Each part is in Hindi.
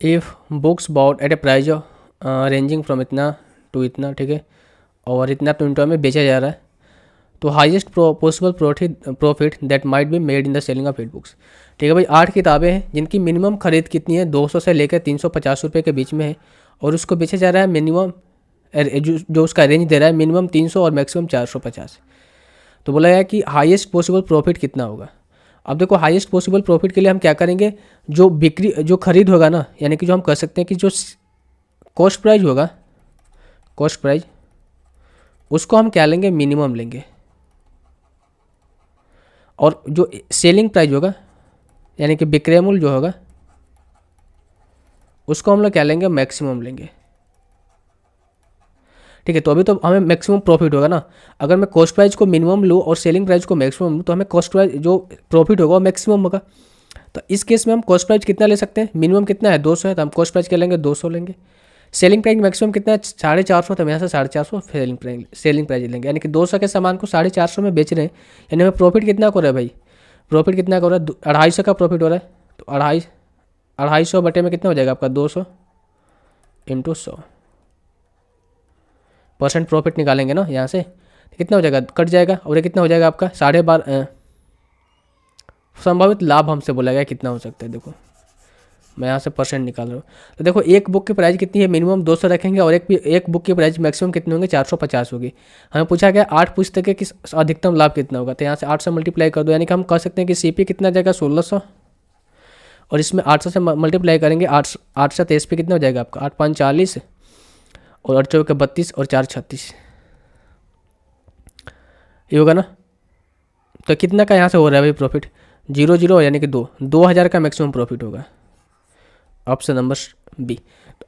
If books bought at a price ranging from इतना टू इतना, ठीक है, और इतना तो इंटरवल में बेचा जा रहा है, तो highest possible profit that might be made in the selling of 8 books. ठीक है भाई, 8 किताबें हैं जिनकी मिनिमम खरीद कितनी है, 200 से लेकर 350 रुपये के बीच में है, और उसको बेचा जा रहा है मिनिमम जो उसका रेंज दे रहा है मिनिमम 300 और मैक्सिमम 450। तो बोला गया कि हाईएस्ट पॉसिबल प्रॉफिट कितना होगा। अब देखो, हाईएस्ट पॉसिबल प्रॉफिट के लिए हम क्या करेंगे, जो बिक्री जो खरीद होगा ना, यानी कि जो हम कह सकते हैं कि जो कॉस्ट प्राइस होगा, कॉस्ट प्राइस, उसको हम क्या लेंगे, मिनिमम लेंगे, और जो सेलिंग प्राइस होगा यानी कि विक्रय मूल्य जो होगा उसको हम लोग क्या लेंगे, मैक्सिमम लेंगे। ठीक है, तो अभी तो हमें मैक्सिमम प्रॉफिट होगा ना। अगर मैं कॉस्ट प्राइस को मिनिमम लूँ और सेलिंग प्राइस को मैक्सिमम लूँ तो हमें कॉस्ट प्राइस जो प्रॉफिट होगा वो मैक्सिमम होगा। तो इस केस में हम कॉस्ट प्राइस कितना ले सकते हैं, मिनिमम कितना है 200 है, तो हम कॉस्ट प्राइस क्या लेंगे, 200 लेंगे। सेलिंग प्राइस मैक्सिमम कितना है, 450, तो हम यहाँ से 450 सेलिंग प्राइस लेंगे, यानी कि 200 के सामान को 450 में बेच रहे हैं, यानी हमें प्रॉफिट कितना हो रहा है भाई, प्रॉफिट कितना हो रहा है, 250 का प्रॉफिट हो रहा है। तो 250 बटे में कितना हो जाएगा आपका, 200 इंटू 100 परसेंट प्रॉफिट निकालेंगे ना यहाँ से, कितना हो जाएगा, कट जाएगा, और ये कितना हो जाएगा आपका 12.5। संभावित लाभ हमसे बोला गया कितना हो सकता है, देखो मैं यहाँ से परसेंट निकाल रहा हूँ। तो देखो, एक बुक की प्राइस कितनी है, मिनिमम 200 रखेंगे, और एक बुक की प्राइस मैक्सिमम कितने होंगे, 450 होगी। हमें पूछा गया 8 पुस्तकें की अधिकतम लाभ कितना होगा, तो यहाँ से 8 से मल्टीप्लाई कर दो, यानी कि हम कह सकते हैं कि सीपी कितना जाएगा, 1600, और इसमें 800 से मल्टीप्लाई करेंगे, 8 से 23 पे कितना हो जाएगा आपका, 8 5 40, और 8 चौके 32, और 4 36, ये होगा ना। तो कितना का यहाँ से हो रहा है भाई प्रॉफिट, 0 यानी कि 2000 का मैक्सिमम प्रॉफिट होगा, ऑप्शन नंबर बी।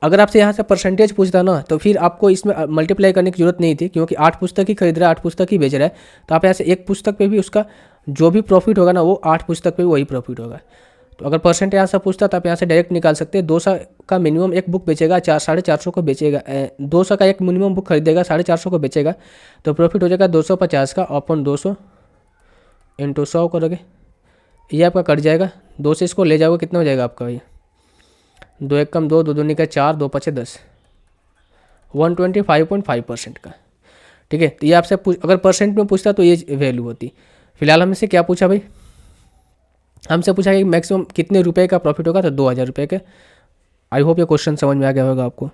अगर आपसे यहाँ से परसेंटेज पूछता ना तो फिर आपको इसमें मल्टीप्लाई करने की जरूरत नहीं थी, क्योंकि 8 पुस्तक ही खरीद रहा है, 8 पुस्तक ही बेच रहा है, तो आप यहाँ से एक पुस्तक पे भी उसका जो भी प्रॉफिट होगा ना वो 8 पुस्तक पे भी वही प्रॉफिट होगा। तो अगर परसेंट यहाँ से पूछता तो आप यहाँ से डायरेक्ट निकाल सकते हैं, 200 का मिनिमम एक बुक बेचेगा, 450 को बेचेगा, 200 का एक मिनिमम बुक खरीदेगा, 450 को बेचेगा, तो प्रॉफिट हो जाएगा 250 का अपन 200 इंटू 100 करोगे, ये आपका कट जाएगा, 2 से इसको ले जाओगे, कितना हो जाएगा आपका भाई, 2 एक कम 2, 2 दूनी का 4, 2 पचे 10, 125.5% का। ठीक है, तो ये आपसे अगर परसेंट में पूछता तो ये वैल्यू होती। फिलहाल हमसे क्या पूछा भाई, हमसे पूछा कि मैक्सिमम कितने रुपए का प्रॉफिट होगा, तो 2000 रुपये के। आई होप ये क्वेश्चन समझ में आ गया होगा आपको।